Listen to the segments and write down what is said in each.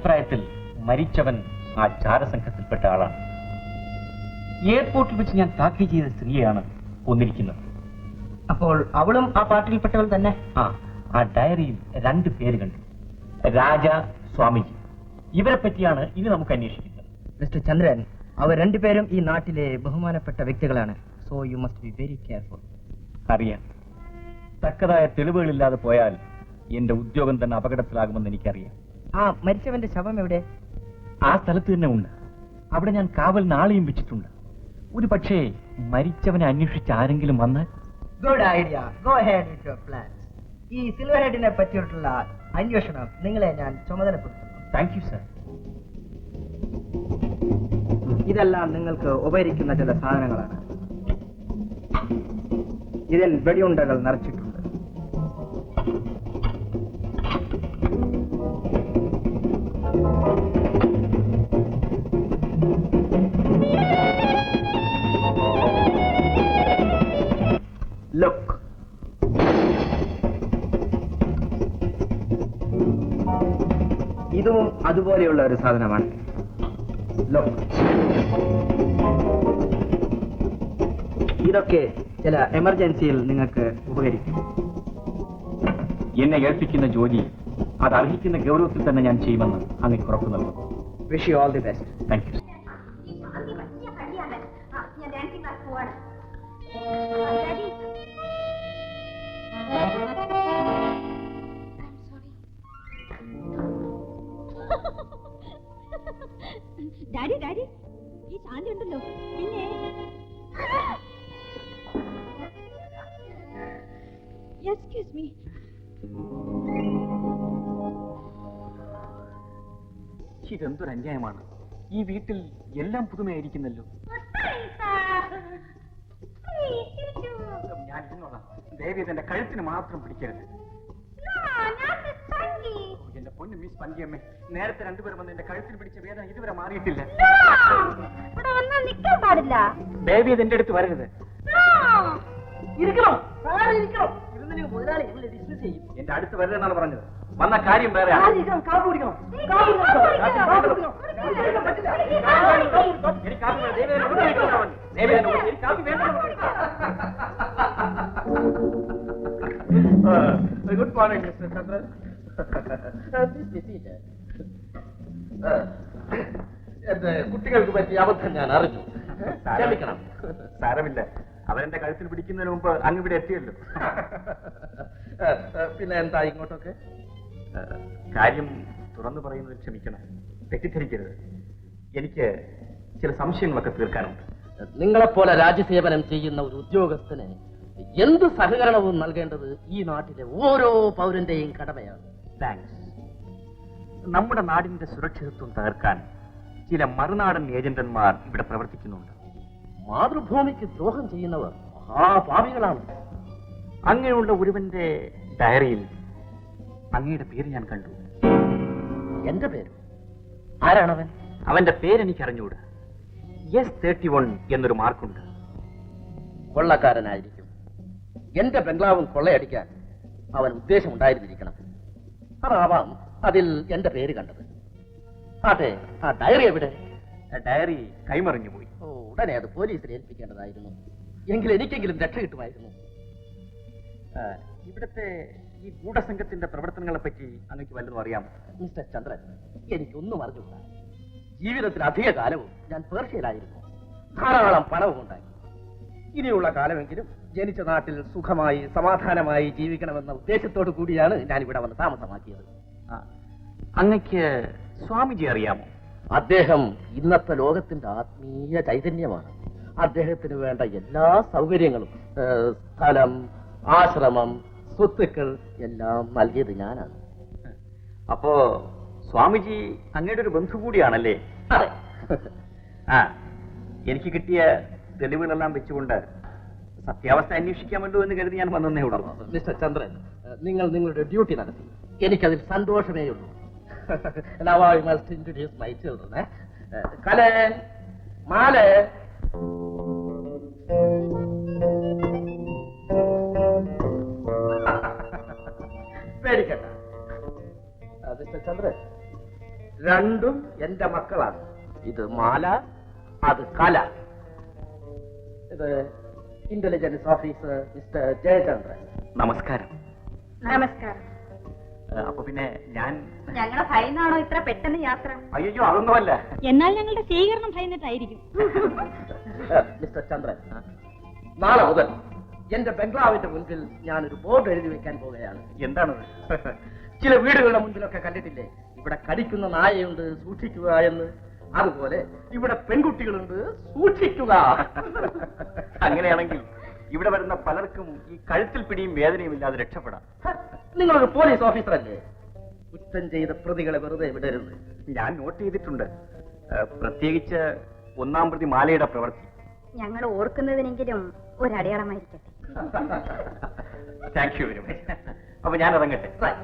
അഭിപ്രായത്തിൽ മരിച്ചവൻ ആ ചാരസംഘത്തിൽപ്പെട്ട ആളാണ്. എയർപോർട്ടിൽ വെച്ച് ഞാൻ താക്കീത് ചെയ്ത സ്ത്രീയാണ് കൊന്നിരിക്കുന്നത്. അപ്പോൾ അവളും ആ പാർട്ടിയിൽപ്പെട്ടവൾ തന്നെ? ആ ഡയറിയിൽ 2 പേര് കണ്ടു, രാജ, സ്വാമിജി. ഇവരെ പറ്റിയാണ് ഇനി നമുക്ക് അന്വേഷിക്കുന്നത്. മിസ്റ്റർ ചന്ദ്രൻ, അവർ 2 പേരും ഈ നാട്ടിലെ ബഹുമാനപ്പെട്ട വ്യക്തികളാണ്. So you must be very careful. അറിയാം, തക്കതായ തെളിവുകളില്ലാതെ പോയാൽ എന്റെ ഉദ്യോഗം തന്നെ അപകടത്തിലാകുമെന്ന് എനിക്കറിയാം. ആ മരിച്ചവന്റെ ശവം എവിടെ? ആ സ്ഥലത്ത് തന്നെ ഉണ്ട്. അവിടെ ഞാൻ കാവലിന് ആളെയും വെച്ചിട്ടുണ്ട്. ഒരു പക്ഷേ മരിച്ചവനെ അന്വേഷിച്ച് ആരെങ്കിലും വന്ന്. Good idea. Go ahead with your plans. ഈ സിൽവർ ഹെഡിനെ പറ്റിയിട്ടുള്ള അന്വേഷണം നിങ്ങളെ ഞാൻ ചുമതലപ്പെടുത്തുന്നു. Thank you sir. ഇതെല്ലാം നിങ്ങൾക്ക് ഉപകരിക്കുന്ന ചില സാധനങ്ങളാണ്. ഇതിൽ വെടിയുണ്ടകൾ നിറച്ചിട്ടുണ്ട്. ലുക്ക്, ഇതും അതുപോലെയുള്ള ഒരു സാധനമാണ്. ലുക്ക്, ഇതൊക്കെ ചില എമർജൻസിയിൽ നിങ്ങൾക്ക് ഉപകരിക്കും. എന്നെ ഏൽപ്പിക്കുന്ന ജോലി അത് അർഹിക്കുന്ന ഗൗരവത്തിൽ തന്നെ ഞാൻ ചെയ്യുമെന്ന് അങ്ങ് ഉറപ്പു നൽകുന്നു. Wish you all the best. Thank you. Daddy daddy, ഈ ശാന്തി ഉണ്ടല്ലോ. പിന്നെ എക്സ്ക്യൂസ് മീ. ഇതെന്തൊരു അന്യായമാണ്. ഈ വീട്ടിൽ എല്ലാം പുതുമയായിരിക്കുന്നല്ലോ. ഞാൻ ഇരുന്നോളാം. ദേവി എന്റെ കഴുത്തിന് മാത്രം പിടിക്കരുത്. എന്റെ പൊന്നു മിസ് പഞ്ചിയമ്മേ, നേരത്തെ 2 പേർ വന്ന് എന്റെ കഴുത്തിൽ പിടിച്ച വേദന ഇതുവരെ മാറിയിട്ടില്ല. പാടില്ല. ദേവി എന്റെ അടുത്ത് വരരുത്. എന്റെ അടുത്ത് വരരുതെന്നാണ് പറഞ്ഞത്. വന്ന കാര്യം വേറെ. ഗുഡ് മോർണിംഗ് മിസ്റ്റർ ചന്ദ്രൻ. എന്റെ കുട്ടികൾക്ക് പറ്റിയ അബദ്ധം ഞാൻ അറിഞ്ഞു. ക്ഷമിക്കണം. സാരമില്ല, അവരെന്റെ കഴുത്തിൽ പിടിക്കുന്നതിന് മുമ്പ് അങ്ങ് ഇവിടെ എത്തിയല്ലോ. പിന്നെ എന്താ ഇങ്ങോട്ടൊക്കെ? കാര്യം തുറന്നു പറയുന്നത് ക്ഷമിക്കണം, തെറ്റിദ്ധരിക്കരുത്. എനിക്ക് ചില സംശയങ്ങളൊക്കെ തീർക്കാനുണ്ട്. നിങ്ങളെപ്പോലെ രാജ്യസേവനം ചെയ്യുന്ന ഒരു ഉദ്യോഗസ്ഥന് എന്ത് സഹകരണവും നൽകേണ്ടത് ഈ നാട്ടിലെ ഓരോ പൗരന്റെയും കടമയാണ്. താങ്ക്സ്. നമ്മുടെ നാടിന്റെ സുരക്ഷിതത്വം തകർക്കാൻ ചില മറുനാടൻ ഏജന്റന്മാർ ഇവിടെ പ്രവർത്തിക്കുന്നുണ്ട്. മാതൃഭൂമിക്ക് ദ്രോഹം ചെയ്യുന്നവർ മഹാപാപികളാണ്. അങ്ങനെയുള്ള ഒരുവന്റെ ഡയറിയിൽ അങ്ങയുടെ പേര് ഞാൻ കണ്ടു. എന്റെ പേര്? ആരാണവൻ? അവന്റെ പേരെനിക്ക് അറിഞ്ഞുകൂടാ. S31 എന്നൊരു മാർക്കുണ്ട്. കൊള്ളക്കാരനായിരിക്കും. എന്റെ ബംഗ്ലാവും കൊള്ളയടിക്കാൻ അവൻ ഉദ്ദേശമുണ്ടായിരുന്നിരിക്കണം. അതാവാം അതിൽ എന്റെ പേര് കണ്ടത്. അതെ, ആ ഡയറി എവിടെ? ഡയറി കൈമറിഞ്ഞു പോയി. ഉടനെ അത് പോലീസിൽ ഏൽപ്പിക്കേണ്ടതായിരുന്നു. എങ്കിൽ എനിക്കെങ്കിലും രക്ഷ കിട്ടുമായിരുന്നു. ഇവിടുത്തെ ഈ ഗൂഢസംഘത്തിന്റെ പ്രവർത്തനങ്ങളെ പറ്റി അങ്ങക്ക് വല്ലതും അറിയാമോ? മിസ്റ്റർ ചന്ദ്രൻ, എനിക്കൊന്നും അറിഞ്ഞുകൂടാ. ജീവിതത്തിൽ അധിക കാലവും ഞാൻ പേർഷ്യയിലായിരുന്നു. ധാരാളം പണവും ഉണ്ടായി. ഇനിയുള്ള കാലമെങ്കിലും ജനിച്ച നാട്ടിൽ സുഖമായി സമാധാനമായി ജീവിക്കണമെന്ന ഉദ്ദേശത്തോടു കൂടിയാണ് ഞാൻ ഇവിടെ വന്ന് താമസമാക്കിയത്. അങ്ങക്ക് സ്വാമിജി അറിയാമോ? അദ്ദേഹം ഇന്നത്തെ ലോകത്തിന്റെ ആത്മീയ ചൈതന്യമാണ്. അദ്ദേഹത്തിന് വേണ്ട എല്ലാ സൗകര്യങ്ങളും, സ്ഥലം, ആശ്രമം, സ്വത്തുക്കൾ എല്ലാം നൽകിയത് ഞാനാണ്. അപ്പോ സ്വാമിജി അങ്ങയുടെ ഒരു ബന്ധു കൂടിയാണല്ലേ? അതെ. എനിക്ക് കിട്ടിയ തെളിവുകളെല്ലാം വെച്ചുകൊണ്ട് സത്യാവസ്ഥ അന്വേഷിക്കാമല്ലോ എന്ന് കരുതി ഞാൻ വന്നേ ഉള്ളൂ. മിസ്റ്റർ ചന്ദ്രൻ, നിങ്ങൾ നിങ്ങളുടെ ഡ്യൂട്ടി നടത്തി. എനിക്കതിൽ സന്തോഷമേ ഉള്ളൂ. Now I must introduce my children. Kale, Male. Very good. Mr. Chandra, രണ്ടും എന്റെ മക്കളാണ്. ഇത് മാല, അത് കല. ഇത് ഇന്റലിജൻസ് ഓഫീസർ മിസ്റ്റർ ജയചന്ദ്രൻ. നമസ്കാരം. നമസ്കാരം. അപ്പൊ പിന്നെ ഞാൻ ഞങ്ങളെ ഭയന്നാണോ ഇത്ര പെട്ടെന്ന് യാത്ര? അയ്യോ അതൊന്നുമല്ല. എന്നാൽ ഞങ്ങളുടെ സ്വീകരണം ഭയന്നിട്ടായിരിക്കും. മിസ്റ്റർ ചന്ദ്രൻ, നാളെ മുതൽ എന്റെ ബംഗ്ലാവിന്റെ മുൻപിൽ ഞാനൊരു ബോർഡ് എഴുതി വെക്കാൻ പോവുകയാണ്. എന്താണത്? ചില വീടുകളുടെ മുൻപിലൊക്കെ കണ്ടിട്ടില്ലേ, ഇവിടെ കടിക്കുന്ന നായയുണ്ട്, സൂക്ഷിക്കുക എന്ന്. അതുപോലെ ഇവിടെ പെൺകുട്ടികളുണ്ട്, സൂക്ഷിക്കുക. അങ്ങനെയാണെങ്കിൽ ഇവിടെ വരുന്ന പലർക്കും ഈ കഴുത്തിൽ പിടിയും വേദനയും ഇല്ലാതെ രക്ഷപ്പെടാം. നിങ്ങളൊരു പോലീസ് ഓഫീസറല്ലേ? കുറ്റം ചെയ്ത പ്രതികളെ വെറുതെ വിടരുത്. ഞാൻ നോട്ട് ചെയ്തിട്ടുണ്ട്, പ്രത്യേകിച്ച് 1-ാം പ്രതി മാലയുടെ പ്രവൃത്തി. ഞങ്ങൾ ഓർക്കുന്നതിനെങ്കിലും ഒരടയാളമായിരിക്കട്ടെ. Thank you very much. അപ്പൊ ഞാൻ ഇറങ്ങട്ടെ. Right.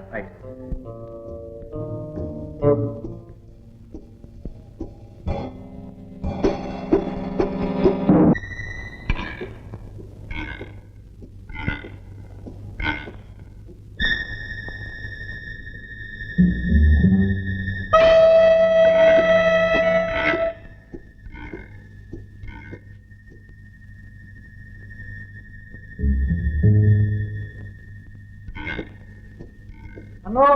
അണ്ണോ,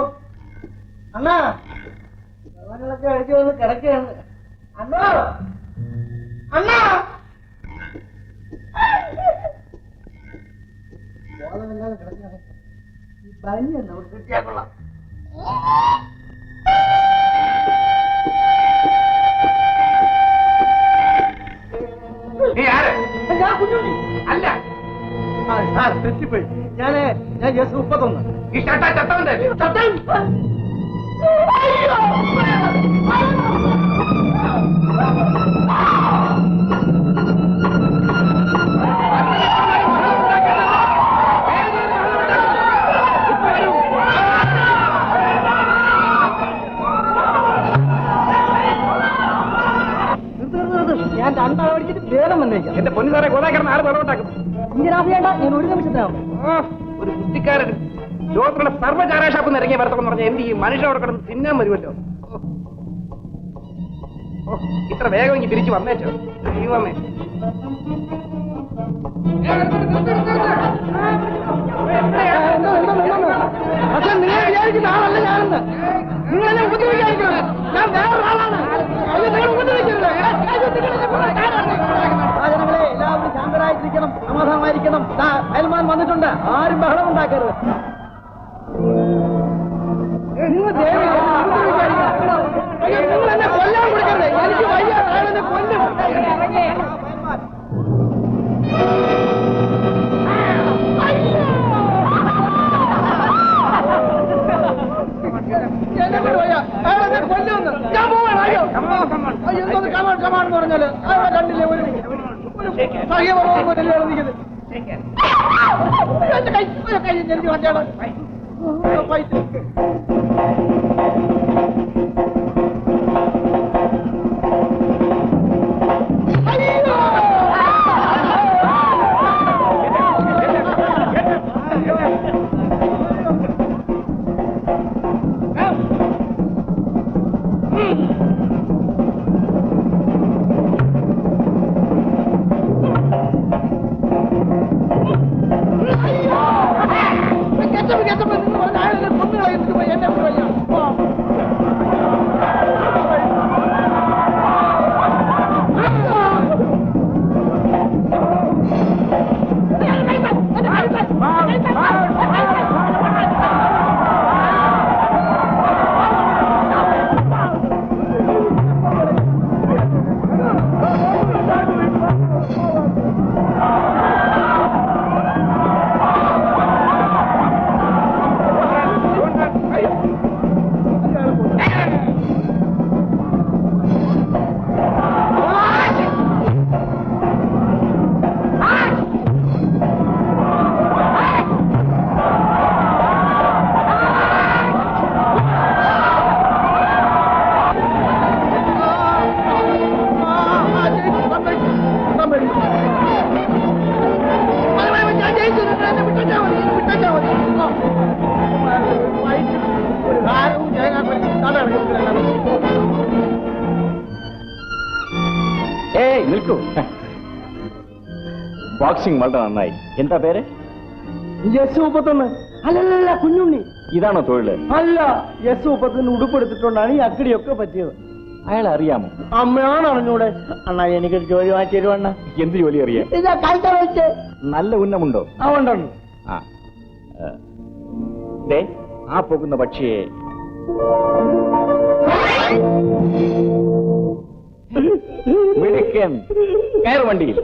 അണ്ണാ, വെള്ളങ്ങളൊക്കെ അടിച്ചു വന്ന് കിടക്കുകയാണ്. അണ്ണോ, അണ്ണാ, ബോധമില്ലാതെ കിടക്കുകയാണ്. ഈ പനി ഒന്ന് അവിടെ കിട്ടിയാ കൊള്ളാം. ഞാൻ കുഞ്ഞുണ്ണി അല്ല. സാർ തെറ്റിപ്പോയി. ഞാൻ ജസ്റ്റ് 31. ഈ ചട്ടവന്റെ ഞാൻ രണ്ടാളെ പഠിച്ചിട്ട് വേഗം വന്നേക്കാം. എന്റെ പൊന്നു സാറെ ഗോതാക്കിടന്ന് ആറ് വെള്ളമുണ്ടാക്കും. ഇഞ്ചിനാഫിയേണ്ട, ഞാൻ ഒരു നിമിഷത്തിനാവും. ഒരു കുട്ടിക്കാരൻ ലോകത്തിലുള്ള സർവ്വചാരാഷാപ്പ് ഇറങ്ങിയ വരത്തെന്ന് പറഞ്ഞാൽ എന്ത് ചെയ്യും? മനുഷ്യൻ അവിടെ കിടന്ന് തിന്നാൻ വരുമല്ലോ. ഇത്ര വേഗം ഇനി തിരിച്ചു വന്നേച്ചോ ദൈവമേ. പക്ഷെ നിങ്ങൾ വിചാരിക്കുന്ന ആളല്ല ഞാനെന്ന്. നിങ്ങളെന്നെ ഉപദ്രവിക്കാതിരിക്കണം. ഞാൻ വേറൊരാളാണ്. നിങ്ങൾ ഉപദ്രവിക്കരുത്. ജനങ്ങളെ എല്ലാവരും ശാന്തരായിട്ടിരിക്കണം, സമാധാനമായിരിക്കണം. അയൽമാൻ വന്നിട്ടുണ്ട്, ആരും ബഹളം ഉണ്ടാക്കരുത്. നിങ്ങൾ നിങ്ങൾ എന്നെ കൊല്ലാൻ കൊടുക്കരുത്. എനിക്ക് വയ്യ, അയാളെന്നെ കൊല്ലും. എന്നെ വയ്യ, അയാളെന്നെ കൊല്ലുമെന്ന്. ഞാൻ പോവാണ്. അയ്യോ എന്തോന്ന് കമാണെന്ന് പറഞ്ഞാല് അയാളെ കണ്ടില്ലേ? ഒരു സഹ്യപർവ്വം നിൽക്കുന്നത്. എന്റെ കൈ എനിക്ക് വണ്ടിയാണ്. നിൽക്കൂ. ബോക്സിംഗ് വളരെ നന്നായി. എന്താ പേര്? S31. അല്ലല്ല, കുഞ്ഞുണ്ണി. ഇതാണോ തൊഴില്? അല്ല, S31 ഉടുപ്പെടുത്തിട്ടുണ്ടാണ് ഈ അക്കടിയൊക്കെ പറ്റിയത്. അയാൾ അറിയാമോ? അമ്മയാണ് അറിഞ്ഞൂടെ. അണ്ണാ, എനിക്കൊരു ജോലി വാങ്ങിച്ചു തരുവണ്ണ. എന്ത് ജോലി അറിയാം? ഇതാ കൈത്ത വെച്ച്. നല്ല ഉന്നമുണ്ടോ? ഉണ്ടുണ്ട്. ആ ദേ, ആ പോകുന്ന പക്ഷിയെ മിടുക്കൻ. കയറ് വണ്ടിയിൽ.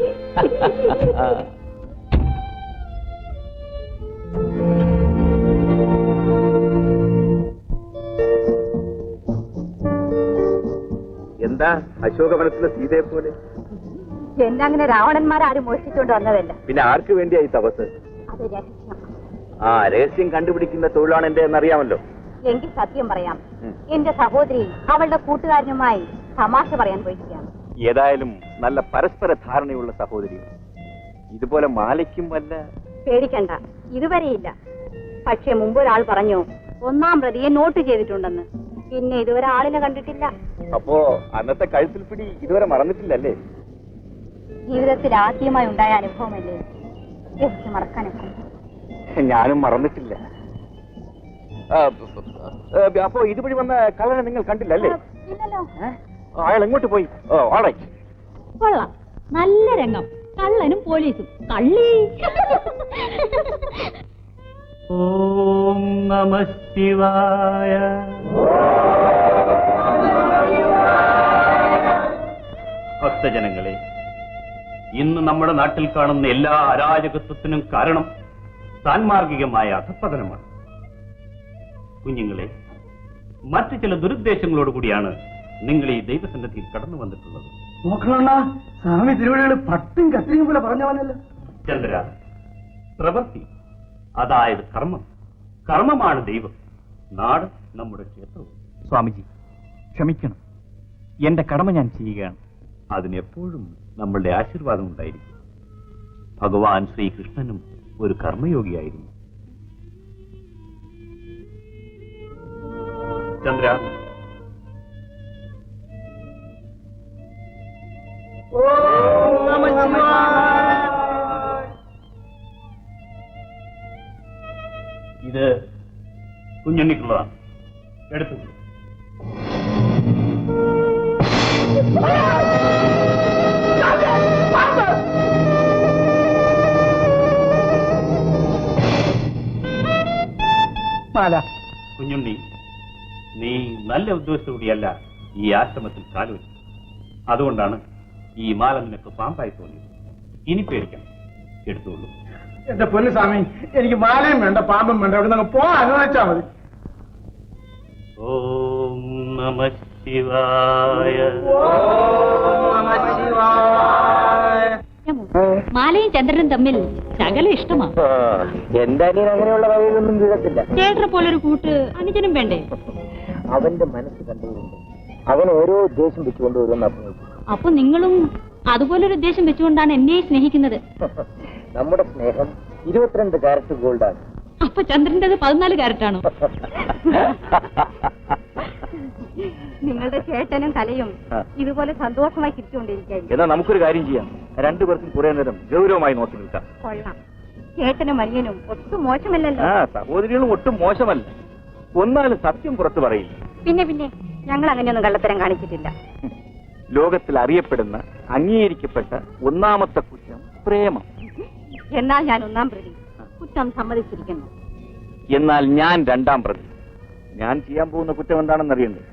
എന്താ അശോകവനത്തിലെ സീതയെ പോലെ? എന്നെ അങ്ങനെ രാവണന്മാരും മോഷ്ടിച്ചുകൊണ്ട് വന്നതല്ല. പിന്നെ ആർക്ക് വേണ്ടിയായി തപസ്? അത് രഹസ്യം. ആ രഹസ്യം കണ്ടുപിടിക്കുന്ന തൊഴിലാണ് എന്റെ എന്നറിയാമല്ലോ. എങ്കിൽ സത്യം പറയാം, എന്റെ സഹോദരി അവളുടെ കൂട്ടുകാരനുമായി തമാശ പറയാൻ പോയിരിക്കുകയാണ്. ഏതായാലും നല്ല പരസ്പര ധാരണയുള്ള സഹോദരി. ഇതുപോലെ മാലയ്ക്കും വല്ല? പേടിക്കണ്ട, ഇതുവരെയില്ല. പക്ഷെ മുമ്പ് ഒരാൾ പറഞ്ഞു 1-ാം പ്രതിയെ നോട്ട് ചെയ്തിട്ടുണ്ടെന്ന്. പിന്നെ ഇതുവരെ ആളിനെ കണ്ടിട്ടില്ല. അപ്പോ അന്നത്തെ കഴുത്തിൽ പിടി ഇതുവരെ മറന്നിട്ടില്ലല്ലേ? ജീവിതത്തിൽ ആദ്യമായി ഉണ്ടായ അനുഭവമല്ലേ, എനിക്ക് മറക്കാനൊക്കെ. ഞാനും മറന്നിട്ടില്ല. അപ്പോ ഇതുവഴി വന്ന കള്ളനെ നിങ്ങൾ കണ്ടില്ലല്ലേ? ഇല്ലല്ലോ. അയാൾ എങ്ങോട്ട് പോയി? കൊള്ളാം, നല്ല രംഗം. കള്ളനും പോലീസും. കള്ളി. ഓം നമഃ ശിവായ. ഭക്തജനങ്ങളെ, ഇന്ന് നമ്മുടെ നാട്ടിൽ കാണുന്ന എല്ലാ അരാജകത്വത്തിനും കാരണം സാൻമാർഗികമായ അധപ്പതനമാണ്. കുഞ്ഞുങ്ങളെ, മറ്റു ചില ദുരുദ്ദേശങ്ങളോടുകൂടിയാണ് നിങ്ങൾ ഈ ദൈവസന്നിധിയിൽ കടന്നു വന്നിട്ടുള്ളത്. നോക്കണ സ്വാമി തിരുവഴികള് പട്ടും കത്തിരിയും പോലെ പറഞ്ഞവനല്ലോ. ചന്ദ്ര, പ്രവൃത്തി, അതായത് കർമ്മം. കർമ്മമാണ് ദൈവം. നാട് നമ്മുടെ ക്ഷേത്രവും. സ്വാമിജി, ക്ഷമിക്കണം. എന്റെ കടമ ഞാൻ ചെയ്യുകയാണ്. അതിനെപ്പോഴും നമ്മളുടെ ആശീർവാദം ഉണ്ടായിരിക്കും. ഭഗവാൻ ശ്രീകൃഷ്ണനും ഒരു കർമ്മയോഗിയായിരുന്നു. ചന്ദ്ര, ഇത് കുഞ്ഞുണ്ണിക്കുള്ളതാണ്. എടുത്തു. കുഞ്ഞുണ്ണി, നീ നല്ല ഉദ്ദേശത്തോടെയല്ല ഈ ആശ്രമത്തിൽ കാലുവെച്ചു. അതുകൊണ്ടാണ് ഈ മാല നിനക്ക് പാമ്പായി തോന്നിയത്. ഇനി പേടിക്കണം. എടുത്തോളൂ. എന്റെ പൊന്നു സ്വാമി, എനിക്ക് മാലയും വേണ്ട, പാമ്പും വേണ്ട. അവിടെ നിന്ന് പോവാൻ അനുവദിച്ചാ മതി. ഓം നമഃ ശിവായ. മാലയും ചന്ദ്രനും തമ്മിൽ ശകലം ഇഷ്ടമാണ്. എന്റെ അനിയൻ അങ്ങനെയുള്ള വഴിയിലൊന്നും വീഴത്തില്ല. ചേട്ടനെ പോലൊരു കൂട്ട് അനുജനും വേണ്ടേ? അവന്റെ മനസ്സ് കണ്ടുകൊണ്ട് അവൻ ഓരോ ഉദ്ദേശം വെച്ചുകൊണ്ടുവരുമെന്ന് അഭിനയിച്ചു. അപ്പൊ നിങ്ങളും അതുപോലൊരു ഉദ്ദേശം വെച്ചുകൊണ്ടാണ് എന്നെ സ്നേഹിക്കുന്നത്. നമ്മുടെ സ്നേഹം 22 കാരറ്റ് ഗോൾഡാണ്. അപ്പൊ ചന്ദ്രന്റേത് 14 കാരറ്റാണോ? നിങ്ങളുടെ ചേട്ടനും കലയും ഇതുപോലെ സന്തോഷമായി തിരിച്ചുകൊണ്ടിരിക്കുകയായിരിക്കും. എന്നാ നമുക്കൊരു കാര്യം ചെയ്യാം. രണ്ടുപേർക്കും കുറെ നേരം ഗൗരവമായി നോക്കി നിൽക്കാം. കൊള്ളാം. ചേട്ടനും അനിയനും ഒട്ടും മോശമല്ലല്ലോ. സഹോദരികളും ഒട്ടും മോശമല്ല. ഒന്നാലും സത്യം പുറത്തു പറയില്ല. പിന്നെ ഞങ്ങൾ അങ്ങനെയൊന്നും കള്ളത്തരം കാണിച്ചിട്ടില്ല. ലോകത്തിൽ അറിയപ്പെടുന്ന അംഗീകരിക്കപ്പെട്ട ഒന്നാമത്തെ കുറ്റം പ്രേമം. എന്നാൽ ഞാൻ 1-ാം പ്രതി. കുറ്റം സമ്മതിച്ചിരിക്കുന്നു. എന്നാൽ ഞാൻ 2-ാം പ്രതി. ഞാൻ ചെയ്യാൻ പോകുന്ന കുറ്റം എന്താണെന്ന് അറിയണ്ടേ?